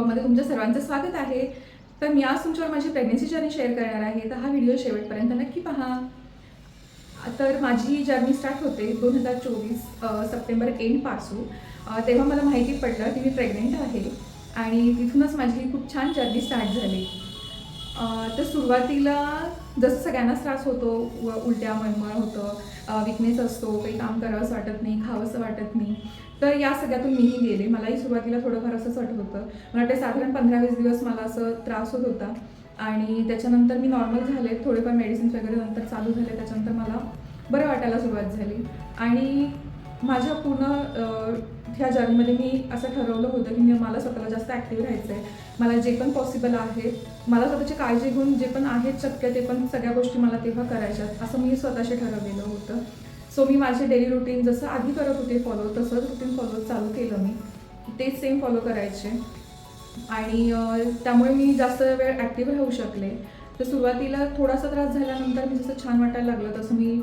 ब्लॉगमध्ये तुमच्या सर्वांचं स्वागत आहे. तर मी आज तुमच्यावर माझी प्रेग्नन्सी जर्नी शेअर करणार आहे. तर हा व्हिडिओ शेवटपर्यंत नक्की पहा. तर माझी जर्नी स्टार्ट होते 2024 सप्टेंबर एंडपासून. तेव्हा मला माहिती पडलं की मी प्रेग्नंट आहे आणि तिथूनच माझी खूप छान जर्नी स्टार्ट झाली. तर सुरुवातीला जसं सगळ्यांनाच त्रास होतो, उलट्या मळमळ होतं, विकनेस असतो, काही काम करावंसं वाटत नाही, खावंसं वाटत नाही. तर या सगळ्यातून मीही गेले. मलाही सुरुवातीला थोडंफार असंच वाटत होतं. मला वाटतं साधारण 15-20 दिवस मला असं त्रास होत होता आणि त्याच्यानंतर मी नॉर्मल झाले. थोडेफार मेडिसिन्स वगैरे नंतर चालू झाले. त्याच्यानंतर मला बरं वाटायला सुरुवात झाली आणि माझ्या पूर्ण ह्या जर्नीमध्ये मी असं ठरवलं होतं की मला स्वतःला जास्त ॲक्टिव्ह राहायचं आहे. मला जे पण पॉसिबल आहे, मला स्वतःची काळजी घेऊन जे पण आहेत शक्य ते पण सगळ्या गोष्टी मला तेव्हा करायच्यात, असं मी स्वतःशी ठरवलेलं होतं. सो मी माझे डेली रुटीन जसं आधी करत होते फॉलो, तसंच रुटीन फॉलो चालू केलं मी. तेच सेम फॉलो करायचे आणि त्यामुळे मी जास्त वेळ ॲक्टिव्ह राहू शकले. तर सुरुवातीला थोडासा त्रास झाल्यानंतर मी जसं छान वाटायला लागलं तसं मी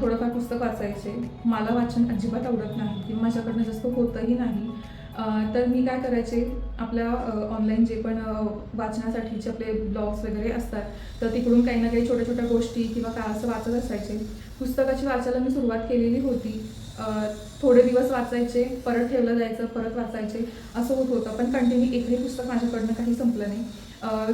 थोडंफार पुस्तक वाचायचे. मला वाचन अजिबात आवडत नाही किंवा माझ्याकडनं जास्त होतंही नाही. तर मी काय करायचे, आपल्या ऑनलाईन जे पण वाचण्यासाठीचे आपले ब्लॉग्स वगैरे असतात, तर तिकडून काही ना काही छोट्या छोट्या गोष्टी किंवा काय असं वाचत असायचे. पुस्तकाची वाचायला मी सुरुवात केलेली होती. थोडे दिवस वाचायचे, परत ठेवलं जायचं, परत वाचायचे, असं होत होतं. पण कंटिन्यू एकही पुस्तक माझ्याकडनं काही संपलं नाही.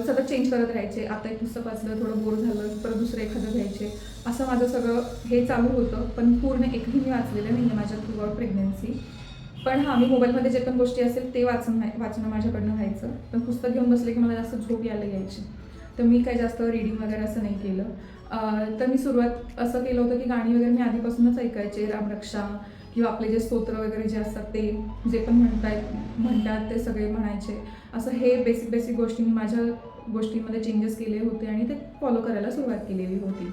सतत चेंज करत राहायचे. आता एक पुस्तक वाचलं, थोडं बोर झालं, परत दुसरं एखादं घ्यायचे. असं माझं सगळं हे चालू होतं. पण पूर्ण एकही मी वाचलेलं नाही आहे माझ्या थ्रूआउट प्रेग्नन्सी. पण हां, मी मोबाईलमध्ये जे पण गोष्टी असेल ते वाचणं माझ्याकडनं व्हायचं. पण पुस्तक घेऊन बसले की मला जास्त झोप यायला यायची. तर मी काही जास्त रीडिंग वगैरे असं नाही केलं. तर मी सुरुवात असं केलं होतं की गाणी वगैरे मी आधीपासूनच ऐकायचे. रामरक्षा किंवा आपले जे स्तोत्र वगैरे जे असतात ते, जे पण म्हणतात ते सगळे म्हणायचे. असं हे बेसिक गोष्टी मी माझ्या गोष्टींमध्ये चेंजेस केले होते आणि ते फॉलो करायला सुरुवात केलेली होती.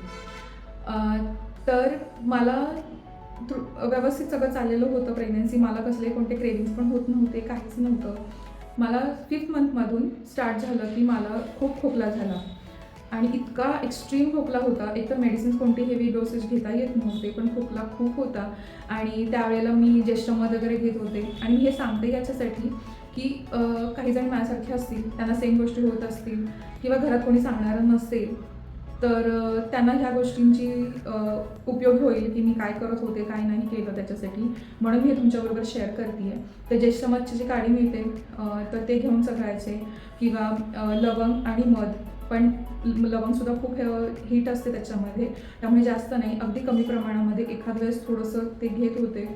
तर मला व्यवस्थित सगळं चाललेलं होतं प्रेग्नन्सी. मला कसले कोणते क्रेविंग्स पण होत नव्हते, काहीच नव्हतं. मला 5th मंथमधून स्टार्ट झालं की मला खूप खोकला झाला आणि इतका एक्स्ट्रीम खोकला होता. एकतर मेडिसिन्स कोणती हेवी डोसेस घेता येत नव्हते, पण खोकला खूप होता आणि त्यावेळेला मी जेस्टमध वगैरे घेत होते. आणि हे सांगते याच्यासाठी की काही जण माझ्यासारखे असतील, त्यांना सेम गोष्टी होत असतील किंवा घरात कोणी सांगणारं नसेल, तर त्यांना ह्या गोष्टींची उपयोग होईल की मी काय करत होते, काय नाही केलं त्याच्यासाठी. म्हणून मी हे तुमच्याबरोबर शेअर करते आहे. तर जेष्ठमधची जी काडी मिळते, तर ते घेऊन चघळायचे किंवा लवंग आणि मध. पण लवंगसुद्धा खूप हीट असते त्याच्यामध्ये, त्यामुळे जास्त नाही, अगदी कमी प्रमाणामध्ये एखाद वेळेस थोडंसं ते घेत होते.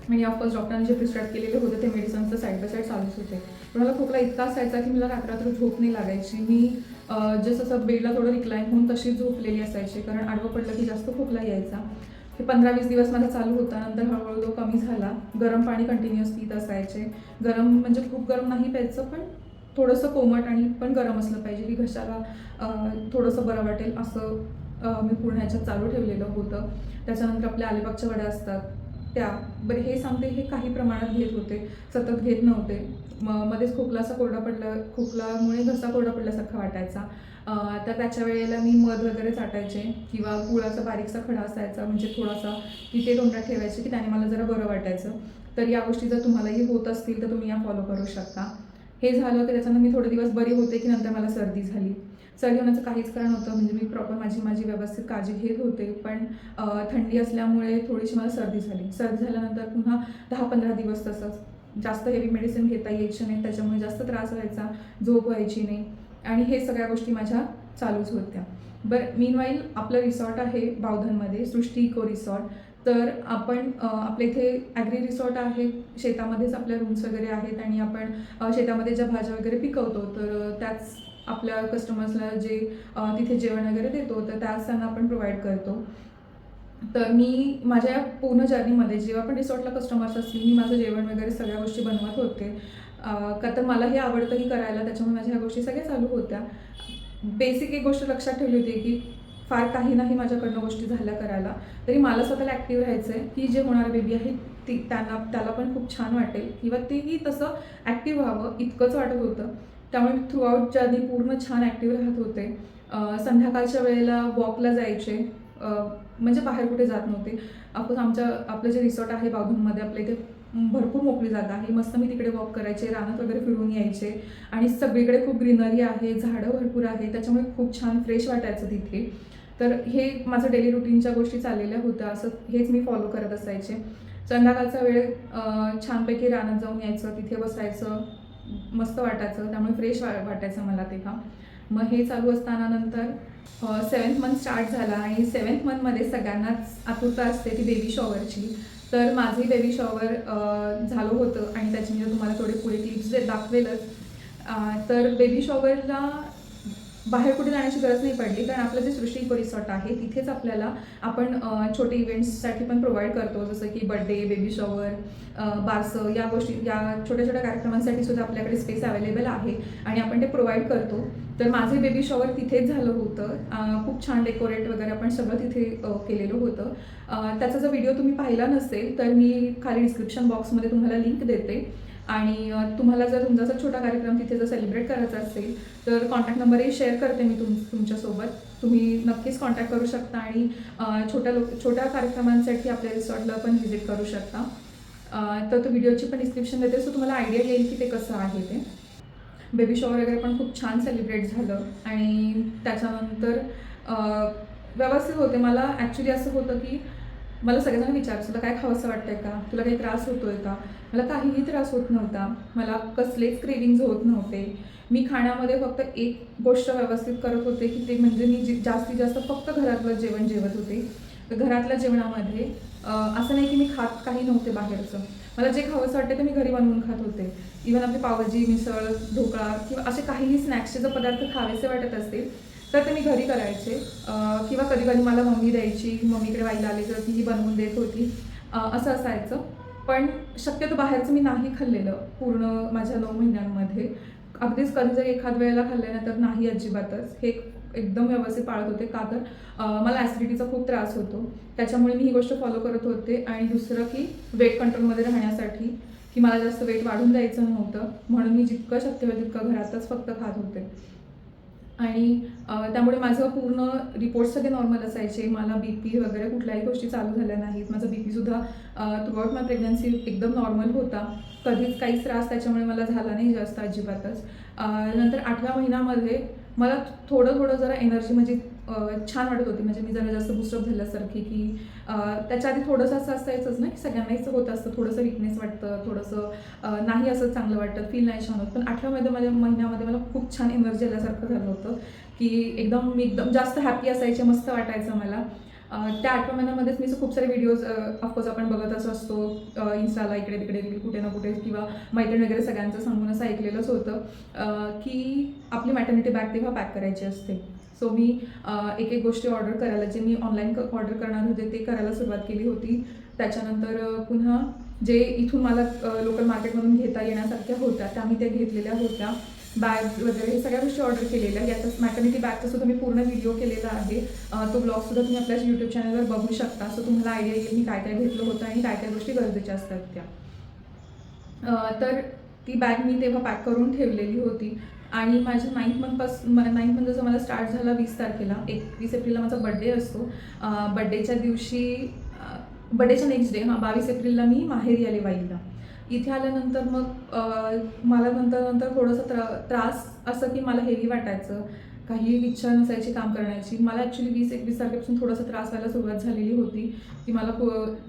आणि ऑफकोर्स डॉक्टरांनी जे प्रिस्क्राईब केलेले होते ते मेडिसिन्सचं साईड बाय साईड चालूच होते. पण मला खोकला इतका असायचा की मला रात्र झोप नाही लागायची. मी जसं असं बेडला थोडं रिक्लाईन होऊन तशीच झोपलेली असायची, कारण आडवं पडलं की जास्त खोकला यायचा. हे 15-20 दिवस माझा चालू होता. नंतर हळूहळू तो कमी झाला. गरम पाणी कंटिन्युअस पीत असायचे. गरम म्हणजे खूप गरम नाही प्यायचं, पण थोडंसं कोमट आणि पण गरम असलं पाहिजे की घशाला थोडंसं बरं वाटेल असं मी पूर्ण ह्याच्यात चालू ठेवलेलं होतं. त्याच्यानंतर आपल्या अलिबागच्या वड्या असतात त्या, बरं हे सांगते, हे काही प्रमाणात घेत होते, सतत घेत नव्हते. मध्येच खोकला असा कोरडा पडला, खोकल्यामुळे घसा कोरडा पडल्यासारखा वाटायचा. तर त्याच्या वेळेला मी मध वगैरे चाटायचे किंवा गुळाचा बारीकसा खडा असायचा, म्हणजे थोडासा, की ते तोंडात ठेवायचे की त्याने मला जरा बरं वाटायचं. तर या गोष्टी जर तुम्हालाही होत असतील तर तुम्ही या फॉलो करू शकता. हे झालं की त्याच्यानंतर मी थोडे दिवस बरी होते की नंतर मला सर्दी झाली. सर्दी होण्याचं काहीच कारण नव्हतं, म्हणजे मी प्रॉपर माझी व्यवस्थित काळजी घेत होते. पण थंडी असल्यामुळे थोडीशी मला सर्दी झाली. सर्दी झाल्यानंतर पुन्हा 10-15 दिवस तसंच. जास्त हेवी मेडिसिन घेता यायची नाही, त्याच्यामुळे जास्त त्रास व्हायचा, झोप व्हायची नाही आणि हे सगळ्या गोष्टी माझ्या चालूच होत्या. बरं, मीनवाईल आपलं रिसॉर्ट आहे बावधनमध्ये, सृष्टी इको रिसॉर्ट. तर आपण आपल्या इथे ॲग्री रिसॉर्ट आहे, शेतामध्येच आपल्या रूम्स वगैरे आहेत आणि आपण शेतामध्ये ज्या भाज्या वगैरे पिकवतो, तर त्याच आपल्या कस्टमर्सला जे तिथे जेवण वगैरे देतो, तर त्याच त्यांना आपण प्रोव्हाइड करतो. तर मी माझ्या पूर्ण जर्नीमध्ये जेव्हा पण रिसॉर्टला कस्टमर्स असतील, मी माझं जेवण वगैरे सगळ्या गोष्टी बनवत होते. का तर मला हे आवडतंही करायला, त्याच्यामुळे माझ्या ह्या गोष्टी सगळ्या चालू होत्या. बेसिक एक गोष्ट लक्षात ठेवली होती की फार काही नाही माझ्याकडनं गोष्टी झाल्या करायला, तरी मला स्वतःला ॲक्टिव्ह राहायचं आहे की जे होणारं बेबी आहे त्याला पण खूप छान वाटेल किंवा तेही तसं ॲक्टिव्ह व्हावं इतकंच वाटत होतं. त्यामुळे मी थ्रूआउट जर्नी पूर्ण छान ॲक्टिव्ह राहत होते. संध्याकाळच्या वेळेला वॉकला जायचे, म्हणजे बाहेर कुठे जात नव्हते. आपलं जे रिसॉर्ट आहे बावधनमध्ये, आपल्या इथे भरपूर मोकळी जागा आहे. मस्त मी तिकडे वॉक करायचे, रानात वगैरे फिरून यायचे आणि सगळीकडे खूप ग्रीनरी आहे, झाडं भरपूर आहे, त्याच्यामुळे खूप छान फ्रेश वाटायचं तिथे. तर हे माझं डेली रुटीनच्या गोष्टी चाललेल्या होत्या, असं हेच मी फॉलो करत असायचे. संध्याकाळचा वेळ छानपैकी रानात जाऊन यायचं, तिथे बसायचं, मस्त वाटायचं, त्यामुळे फ्रेश वाटायचं मला तेव्हा. मग हे चालू असताना नंतर 7th मंथ स्टार्ट झाला आणि 7th मंथमध्ये सगळ्यांनाच आतुरता असते ती बेबी शॉवरची. तर माझंही बेबी शॉवर झालं होतं आणि त्याची मी तुम्हाला थोडे पुढे क्लिप्स दाखवेलच. तर बेबी शॉवरला बाहेर कुठे जाण्याची गरज नाही पडली, कारण आपलं जे सृष्टी इको रिसॉर्ट आहे तिथेच आपल्याला आपण छोटे इव्हेंट्ससाठी पण प्रोव्हाइड करतो, जसं की बड्डे, बेबी शॉवर, बारसं, या गोष्टी, या छोट्या छोट्या कार्यक्रमांसाठी सुद्धा आपल्याकडे स्पेस अवेलेबल आहे आणि आपण ते प्रोव्हाइड करतो. तर माझे बेबी शॉवर तिथेच झालं होतं. खूप छान डेकोरेट वगैरे आपण सगळं तिथे केलेलं होतं. त्याचा जर व्हिडिओ तुम्ही पाहिला नसेल तर मी खाली डिस्क्रिप्शन बॉक्समध्ये तुम्हाला लिंक देते आणि तुम्हाला जर तुमचा असा छोटा कार्यक्रम तिथे जर सेलिब्रेट करायचा असेल तर कॉन्टॅक्ट नंबरही शेअर करते मी तुमच्यासोबत. तुम्ही नक्कीच कॉन्टॅक्ट करू शकता आणि छोट्या कार्यक्रमांसाठी आपल्या रिसॉर्टला पण व्हिजिट करू शकता. तर तो व्हिडिओची पण डिस्क्रिप्शन देते, सो तुम्हाला आयडिया येईल की ते कसं आहे ते. बेबी शॉवर वगैरे पण खूप छान सेलिब्रेट झालं आणि त्याच्यानंतर व्यवस्थित होते. मला ॲक्च्युली असं होतं की मला सगळेजण विचारायचं, तुला काय खावंसं वाटतंय का, तुला काही त्रास होतोय का. मला काहीही त्रास होत नव्हता, मला कसलेच क्रेविंग्ज होत नव्हते. मी खाण्यामध्ये फक्त एक गोष्ट व्यवस्थित करत होते की ते म्हणजे मी जास्तीत जास्त फक्त घरातलं जेवण जेवत होते. तर घरातल्या जेवणामध्ये असं नाही की मी खात काही नव्हते बाहेरचं. मला जे खावंसं वाटतं ते मी घरी बनवून खात होते. इव्हन आपली पावभाजी, मिसळ, ढोकळा किंवा असे काहीही स्नॅक्सचे जर पदार्थ खावेसे वाटत असतील तर ते मी घरी करायचे किंवा कधी कधी मला मम्मी द्यायची, मम्मीकडे वाईला आले तर तीही बनवून देत होती. असं असायचं. पण शक्यतो बाहेरचं मी नाही खाल्लेलं पूर्ण माझ्या 9 महिन्यांमध्ये. अगदीच कधी जरी एखाद वेळेला खाल्लं ना तर नाही अजिबातच. हे एकदम व्यवस्थित पाळत होते, का तर मला ॲसिडिटीचा खूप त्रास होतो, त्याच्यामुळे मी ही गोष्ट फॉलो करत होते. आणि दुसरं की वेट कंट्रोलमध्ये राहण्यासाठी, की मला जास्त वेट वाढून द्यायचं नव्हतं, म्हणून मी जितकं शक्य होईल तितकं घरातच फक्त खात होते. आणि त्यामुळे माझं पूर्ण रिपोर्ट्स सगळे नॉर्मल असायचे. मला BP वगैरे कुठल्याही गोष्टी चालू झाल्या नाहीत. माझा BPसुद्धा थ्रूआउट माय प्रेग्नन्सी एकदम नॉर्मल होता. कधीच काहीच त्रास त्याच्यामुळे मला झाला नाही जास्त अजिबातच. नंतर 8व्या महिन्यामध्ये मला थोडं जरा एनर्जी म्हणजे छान वाटत होती. म्हणजे मी जरा जास्त बूस्टअप झाल्यासारखी, की त्याच्या आधी थोडंसं असं असायचंच ना, की सगळ्यांनाच होत असतं, थोडंसं विकनेस वाटतं, थोडंसं नाही असं चांगलं वाटतं, फील नाही छान होत. पण 8व्या महिन्यामध्ये मला खूप छान एनर्जी आल्यासारखं झालं होतं, की मी एकदम जास्त हॅपी असायचे, मस्त वाटायचं मला. त्या 8व्या महिन्यामध्येच मी खूप सारे व्हिडिओज ऑफकोर्स आपण बघतच असतो इन्स्टाला, इकडे तिकडे रील कुठे ना कुठे, किंवा मैत्रीण वगैरे सगळ्यांचं सांगून असं ऐकलेलंच होतं की आपली मॅटर्निटी बॅग तेव्हा पॅक करायची असते. सो मी एक एक गोष्टी ऑर्डर करायला, जे मी ऑनलाईन ऑर्डर करणार होते ते करायला सुरुवात केली होती. त्याच्यानंतर पुन्हा जे इथून मला लोकल मार्केटमधून घेता येण्यासारख्या होत्या त्या मी त्या घेतलेल्या होत्या. बॅग्स वगैरे हे सगळ्या गोष्टी ऑर्डर केलेल्या. याचा मॅटर्निटी बॅगचा सुद्धा मी पूर्ण व्हिडिओ केलेला आहे. तो ब्लॉगसुद्धा तुम्ही आपल्या यूट्यूब चॅनलवर बघू शकता. सो तुम्हाला आयडिया येईल मी काय काय घेतलं होतं आणि काय काय गोष्टी गरजेच्या असतात त्या. तर ती बॅग मी तेव्हा पॅक करून ठेवलेली होती. आणि माझ्या 9th मंथ जसं मला स्टार्ट झाला 20 तारखेला, 21 एप्रिलला माझा बड्डे असतो. बड्डेच्या दिवशी बड्डेच्या नेक्स्ट डे 22 एप्रिलला मी माहेरी आले वाईला. इथे आल्यानंतर मग मला नंतर थोडंसं त्रास असं की मला हेवी वाटायचं, काही इच्छा नसायची काम करण्याची. मला ॲक्च्युली 20-21 तारखेपासून थोडासा त्रास व्हायला सुरुवात झालेली होती, की मला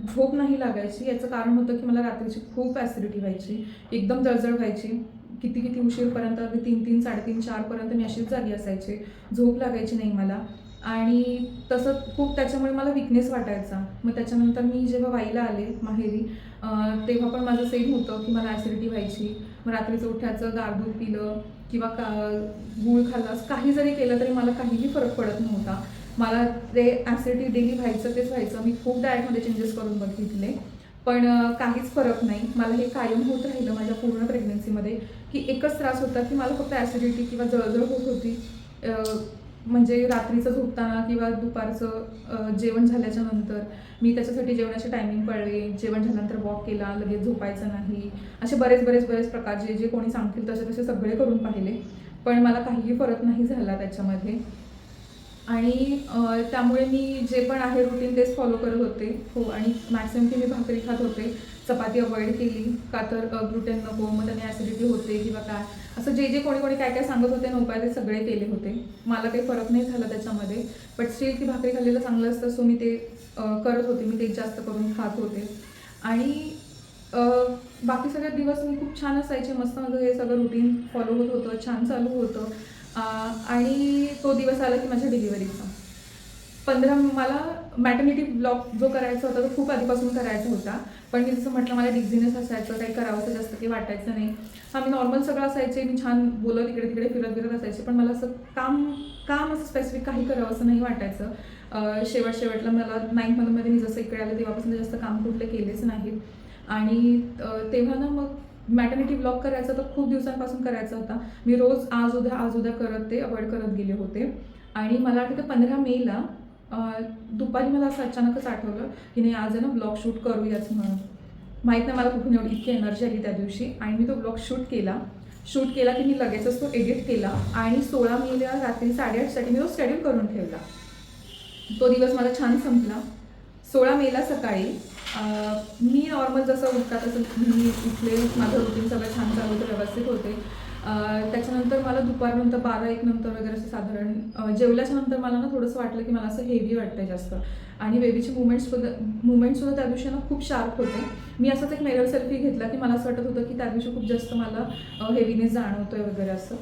झोप नाही लागायची. याचं कारण होतं की मला रात्रीची खूप ॲसिडिटी व्हायची, एकदम जळजळ व्हायची. किती उशीरपर्यंत, 3-3, 3:30, 4पर्यंत मी अशीच जागी असायचे, झोप लागायची नाही मला. आणि तसं खूप त्याच्यामुळे मला विकनेस वाटायचा. मग त्याच्यानंतर मी जेव्हा वाईला आले माहेरी तेव्हा पण माझं सेम होतं की मला ॲसिडिटी व्हायची. मग रात्रीचं उठायचं, गार दूध पिलं किंवा गूळ खाल्लास, काही जरी केलं तरी मला काहीही फरक पडत नव्हता. मला ते ॲसिडिटी डेली व्हायचं तेच व्हायचं. मी खूप डाएटमध्ये चेंजेस करून बघितले, पण काहीच फरक नाही. मला हे कायम होत राहिलं माझ्या पूर्ण प्रेग्नन्सीमध्ये, की एकच त्रास होता की मला फक्त ॲसिडिटी किंवा जळजळ होत होती. म्हणजे रात्रीचं झोपताना किंवा दुपारचं जेवण झाल्याच्या नंतर मी त्याच्यासाठी जेवणाचे टायमिंग पाळले. जेवण झाल्यानंतर वॉक केला, लगेच झोपायचं नाही. असे बरेच प्रकार जे कोणी सांगतील तसे सगळे करून पाहिले, पण मला काहीही फरक नाही झाला त्याच्यामध्ये. आणि त्यामुळे मी जे पण आहे रुटीन तेच फॉलो करत होते. हो, आणि मॅक्सिमम की मी भाकरी खात होते. चपाती अवॉइड केली का तर ग्लुटेन नको, मग त्याने ॲसिडिटी होते किंवा काय, असं जे जे कोणी कोणी काय काय सांगत होते ना उपाय, ते सगळे केले होते. मला काही फरक नाही झाला त्याच्यामध्ये. बट स्टील की भाकरी खाल्लेलं चांगलं असतं, सो मी ते करत होते. मी तेच जास्त करून खात होते. आणि अ, बाकी सगळे दिवस मी खूप छान असायचे. मस्त माझं हे सगळं रुटीन फॉलो होत होतं, छान चालू होतं. आणि तो दिवस आला की माझ्या डिलिव्हरीचा. 15 मला मॅटर्निटी ब्लॉक जो करायचा होता तो खूप आधीपासून करायचा होता. पण मी जसं म्हटलं, मला डिझिनेस असायचं, काही करावंसं जास्त काही वाटायचं नाही. हां, मी नॉर्मल सगळं असायचे, मी छान बोलत इकडे-तिकडे फिरत असायचे. पण मला असं काम काम असं स्पेसिफिक काही करावंसं नाही वाटायचं. शेवटला मला 9th-मध्ये मी जसं इकडे आले तेव्हापासून जास्त काम कुठले केलेच नाहीत. आणि तेव्हा ना मग मॅटर्निटी ब्लॉक करायचा तर खूप दिवसांपासून करायचा होता. मी रोज आज उद्या करत ते अव्हॉइड करत गेले होते. आणि मला आठवतं 15 मेला दुपारी मला असं अचानकच आठवलं की नाही, आज आहे ना ब्लॉग शूट करूयाच म्हणून. माहीत नाही मला कुठून एवढी इतकी एनर्जी आली त्या दिवशी. आणि मी तो ब्लॉग शूट केला की मी लगेचच तो एडिट केला. आणि 16 मेला रात्री 8:30साठी मी तो शेड्यूल करून ठेवला. तो दिवस माझा छान संपला. 16 मेला सकाळी मी नॉर्मल जसं उठतात तसं मी उठले. माझं रुटीन सगळं छान चालू होतं, व्यवस्थित होते. त्याच्यानंतर मला दुपारनंतर 12-1 नंतर वगैरे असं साधारण जेवल्याच्या नंतर मला ना थोडंसं वाटलं की मला असं हेवी वाटतंय जास्त. आणि बेबीचे मुवमेंट्ससुद्धा त्या दिवशी ना खूप शार्प होते. मी असाच एक मिरर सेल्फी घेतला की मला असं वाटत होतं की त्या दिवशी खूप जास्त मला हेवीनेस जाणवतोय वगैरे असं.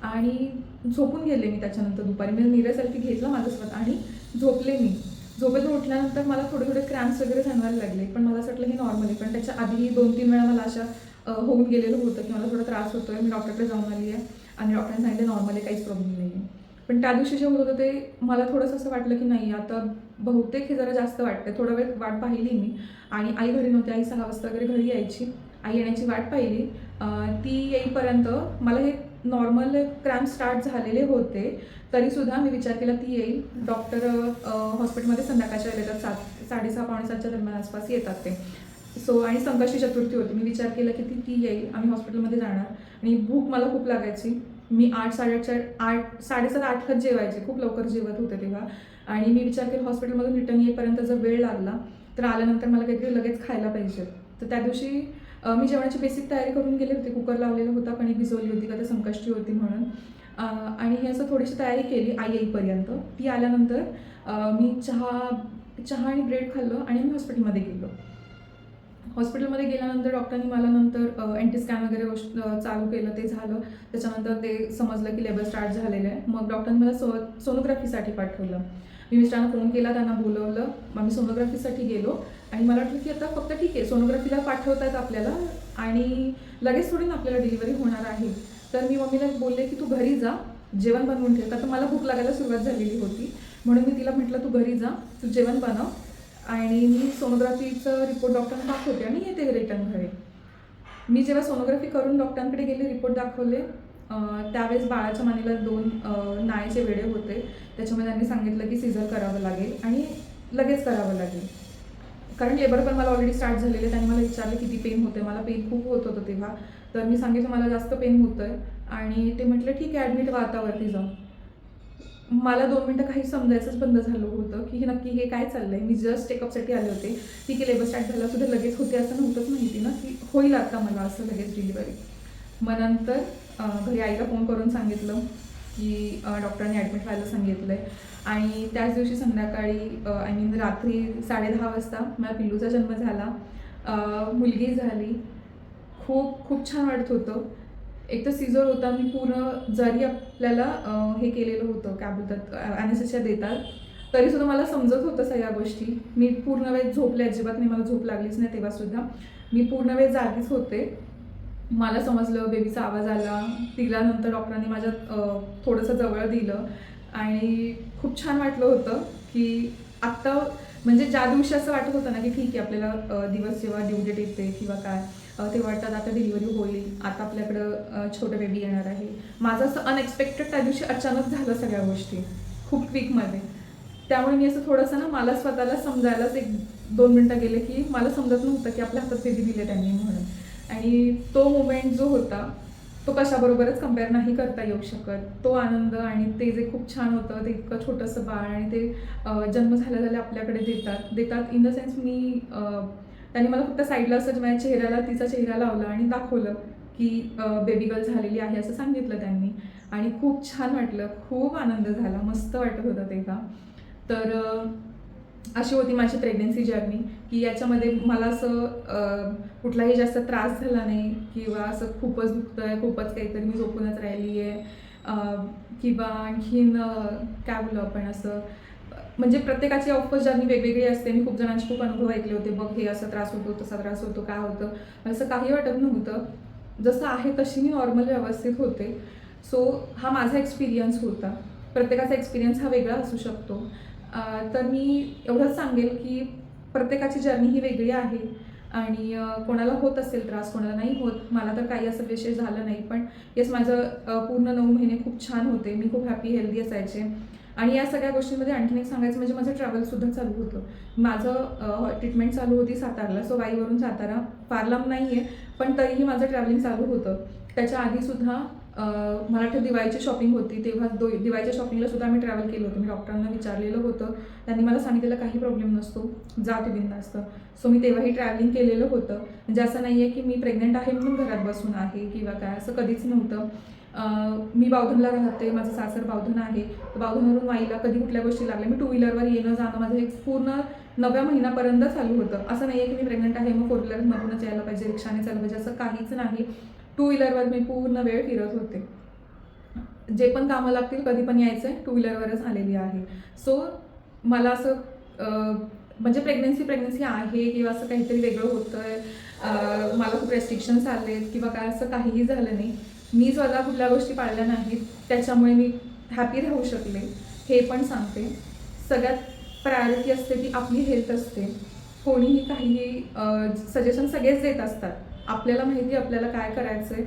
आणि झोपून गेले मी त्याच्यानंतर दुपारी. मी मिरर सेल्फी घेतला माझ्यासोबत आणि झोपले मी. झोपेतून उठल्यानंतर मला थोडे क्रॅम्प्स वगैरे जाणवायला लागले. पण मला असं वाटलं हे नॉर्मल आहे. पण त्याच्या आधी 2-3 वेळा मला अशा होऊन गेलेलं होतं की मला थोडा त्रास होतोय. मी डॉक्टरकडे जाऊन आली आहे आणि डॉक्टरांनी सांगितलं नॉर्मल आहे, काहीच प्रॉब्लेम नाही आहे. पण त्या दिवशी जे होत होतं ते मला थोडंसं असं वाटलं की नाही, आता बहुतेक हे जरा जास्त वाटतंय. थोडा वेळ वाट पाहिली मी. आणि आई घरी नव्हती. आई 6 वाजता वगैरे घरी यायची. आई येण्याची वाट पाहिली. ती येईपर्यंत मला हे नॉर्मल क्रॅम्प स्टार्ट झालेले होते. तरीसुद्धा मी विचार केला ती येईल. डॉक्टर हॉस्पिटलमध्ये संध्याकाळच्या वेळेला येतात, 7:30 पावणे 7च्या दरम्यान आसपास येतात ते. सो आणि संकष्टी चतुर्थी होती. मी विचार केला की ती येईल, आम्ही हॉस्पिटलमध्ये जाणार. आणि भूक मला खूप लागायची. मी 7:30-8च जेवायचे. खूप लवकर जेवत होते तेव्हा. आणि मी विचार केला हॉस्पिटलमधून रिटर्न येईपर्यंत जर वेळ लागला तर आल्यानंतर मला काहीतरी लगेच खायला पाहिजे. तर त्या दिवशी मी जेवणाची बेसिक तयारी करून गेले होते. कुकर लावलेला होता, कणिक भिजवली होती का ते संकष्टी होती म्हणून. आणि हे असं थोडीशी तयारी केली आई येईपर्यंत. ती आल्यानंतर मी चहा आणि ब्रेड खाल्लं आणि मी हॉस्पिटलमध्ये गेलो. हॉस्पिटलमध्ये गेल्यानंतर डॉक्टरांनी मला नंतर एनटी स्कॅन वगैरे चालू केलं, ते झालं. त्याच्यानंतर ते समजलं की लेबर स्टार्ट झालेलं आहे. मग डॉक्टरांनी मला सोनोग्राफीसाठी पाठवलं. मी मिस्टरांना फोन केला, त्यांना बोलवलं. मग मी सोनोग्राफीसाठी गेलो. आणि मला वाटलं की आता फक्त ठीक आहे, सोनोग्राफीला पाठवतात आपल्याला आणि लगेच थोडी ना आपल्याला डिलिव्हरी होणार आहे. तर मी मम्मीला बोलले की तू घरी जा, जेवण बनवून ठेव. तर मला भूक लागायला सुरुवात झालेली होती. म्हणून मी तिला म्हटलं तू घरी जा, तू जेवण बनव आणि मी सोनोग्राफीचं रिपोर्ट डॉक्टरांना दाखवते आणि येते रिटर्न घरी. मी जेव्हा सोनोग्राफी करून डॉक्टरांकडे गेले, रिपोर्ट दाखवले, त्यावेळेस बाळाच्या मानेला 2 नाळेचे वेढे होते. त्याच्यामुळे त्यांनी सांगितलं की सिझर करावं लागेल आणि लगेच करावं लागेल. कारण लेबर पण मला ऑलरेडी स्टार्ट झालेले. त्यांनी मला विचारलं किती पेन होते. मला पेन खूप होत होतं तेव्हा. तर मी सांगितलं मला जास्त पेन होतं आहे. आणि ते म्हटलं ठीक आहे, ॲडमिट व्हा आता वरती जाऊन. मला 2 मिनटं काही समजायचंच बंद झालं होतं की नक्की हे काय चाललं आहे. मी जस्ट चेकअपसाठी आले होते. ठीक आहे, लेबर स्टार्ट झाला सुद्धा लगेच होते असं नव्हतंच माहिती ना की होईल आता मला असं लगेच डिलिव्हरी. मग नंतर घरी आईला फोन करून सांगितलं की डॉक्टरांनी ॲडमिट व्हायला सांगितलं आहे. आणि त्याच दिवशी संध्याकाळी आय मीन रात्री 10:30 वाजता माझ्या पिल्लूचा जन्म झाला. मुलगी झाली. खूप छान वाटत होतं. एक तर सिझर होता. मी पूर्ण जरी आपल्याला हे केलेलं होतं, काय बोलतात, ॲनेस्थेशिया देतात, तरीसुद्धा मला समजत होतं सगळ्या गोष्टी. मी पूर्ण वेळ झोपले अजिबात नाही, मला झोप लागलीच नाही तेव्हासुद्धा. मी पूर्ण वेळ जागीच होते. मला समजलं, बेबीचा आवाज आला. तिला नंतर डॉक्टरांनी माझ्या थोडंसं जवळ दिलं आणि खूप छान वाटलं होतं की आत्ता म्हणजे ज्या दिवशी असं वाटत होतं ना की ठीक आहे, आपल्याला दिवस जेव्हा ड्यू डेट येते किंवा काय, ते वाटतात आता डिलिव्हरी होईल, आता आपल्याकडं छोटं बेबी येणार आहे. माझं असं अनएक्सपेक्टेड त्या दिवशी अचानक झालं सगळ्या गोष्टी खूप क्विकमध्ये. त्यामुळे मी असं थोडंसं ना मला स्वतःला समजायलाच 1-2 मिनटं गेले की मला समजत नव्हतं की आपल्या हातात बेबी दिले त्यांनी म्हणून. आणि तो मोमेंट जो होता तो कशाबरोबरच कंपेअर नाही करता येऊ शकत. तो आनंद आणि ते जे खूप छान होतं, ते इतकं छोटंसं बाळ आणि ते जन्म झाल्या आपल्याकडे देतात इन द सेन्स त्यांनी मला फक्त साईडला असं माझ्या चेहऱ्याला तिचा चेहरा लावला आणि दाखवलं, की बेबी गर्ल झालेली आहे असं सांगितलं त्यांनी आणि खूप छान वाटलं, खूप आनंद झाला, मस्त वाटत होतं तेव्हा. तर अशी होती माझी प्रेग्नन्सी जर्नी, की याच्यामध्ये मला असं कुठलाही जास्त त्रास झाला नाही किंवा असं खूपच दुखतंय, खूपच काहीतरी मी झोपूनच राहिली आहे किंवा आणखीन काय बोलू आपण असं म्हणजे प्रत्येकाची ऑफकोर्स जर्नी वेगवेगळी असते. मी खूप जणांचे खूप अनुभव ऐकले होते, बघ हे असा त्रास होतो, तसा त्रास होतो, काय होतं. मला असं काही वाटत नव्हतं. जसं आहे तशी मी नॉर्मल व्यवस्थित होते. सो हा माझा एक्सपिरियन्स होता. प्रत्येकाचा एक्सपिरियन्स हा वेगळा असू शकतो. तर मी एवढंच सांगेल, की प्रत्येकाची जर्नी ही वेगळी आहे आणि कोणाला होत असेल त्रास, कोणाला नाही होत. मला तर काही असं विशेष झालं नाही. पण येस माझं पूर्ण 9 महिने खूप छान होते. मी खूप हॅपी, हेल्दी असायचे. आणि या सगळ्या गोष्टींमध्ये आणखीन एक सांगायचं म्हणजे माझं ट्रॅव्हलसुद्धा चालू होतं. माझं ट्रीटमेंट चालू होती सातारला. सो वाईवरून सातारा फार लांब नाही आहे, पण तरीही माझं ट्रॅव्हलिंग चालू होतं. त्याच्या आधीसुद्धा मला वाटतं दिवाळीची शॉपिंग होती, तेव्हा दिवाळीच्या शॉपिंगला सुद्धा आम्ही ट्रॅव्हल केलं होतं. मी डॉक्टरांना विचारलेलं होतं. त्यांनी मला सांगितलेलं काही प्रॉब्लेम नसतो, जा तू बिनधास्त. सो मी तेव्हाही ट्रॅव्हलिंग केलेलं होतं. म्हणजे असं नाही आहे की मी प्रेग्नंट आहे म्हणून घरात बसून आहे किंवा काय, असं कधीच नव्हतं. मी बावधनला राहते, माझं सासर बावधन आहे. तर बावधनवरून वाईला कधी कुठल्या गोष्टी लागल्या, मी टू व्हीलरवर येणं जाणं माझं एक पूर्ण 9व्या महिन्यापर्यंत चालू होतं. असं नाही आहे की मी प्रेग्नंट आहे मग फोर व्हीलरमधूनच यायला पाहिजे, रिक्षाने चाललं पाहिजे, असं काहीच नाही. टू व्हीलरवर मी पूर्ण वेळ फिरत होते. जे पण कामं लागतील कधी पण यायचं आहे, टू व्हीलरवरच आलेली आहे. सो मला असं म्हणजे प्रेग्नन्सी आहे किंवा असं काहीतरी वेगळं होतं आहे, मला खूप रेस्ट्रिक्शन्स आले आहेत किंवा काय असं काहीही झालं नाही. मी स्वतः कुठल्या गोष्टी पाळल्या नाहीत, त्याच्यामुळे मी हॅपी राहू शकले, हे पण सांगते. सगळ्यात प्रायोरिटी असते ती आपली हेल्थ असते. कोणीही काहीही सजेशन सगळेच देत असतात. आपल्याला माहिती आहे आपल्याला काय करायचं आहे,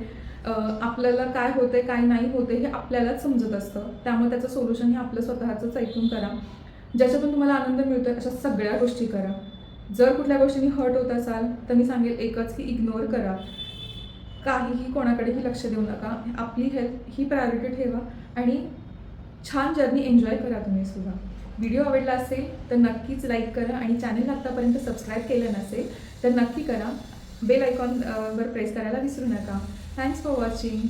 आपल्याला काय होतं आहे, काय नाही होतं हे आपल्यालाच समजत असतं. त्यामुळे त्याचं सोल्युशन हे आपलं स्वतःचंच ऐकून करा. ज्याच्यातून तुम्हाला आनंद मिळतो आहे अशा सगळ्या गोष्टी करा. जर कुठल्या गोष्टींनी हर्ट होत असाल तर मी सांगेल एकच की इग्नोर करा. काहीही कोणाकडेही लक्ष देऊ नका. आपली हेल्थ ही प्रायोरिटी ठेवा आणि छान जर्नी एन्जॉय करा तुम्ही सुद्धा. व्हिडिओ आवडला असेल तर नक्कीच लाईक करा आणि चॅनल आत्तापर्यंत सबस्क्राईब केलं नसेल तर नक्की करा. बेल आयकॉन वर प्रेस करायला विसरू नका. Thanks for watching.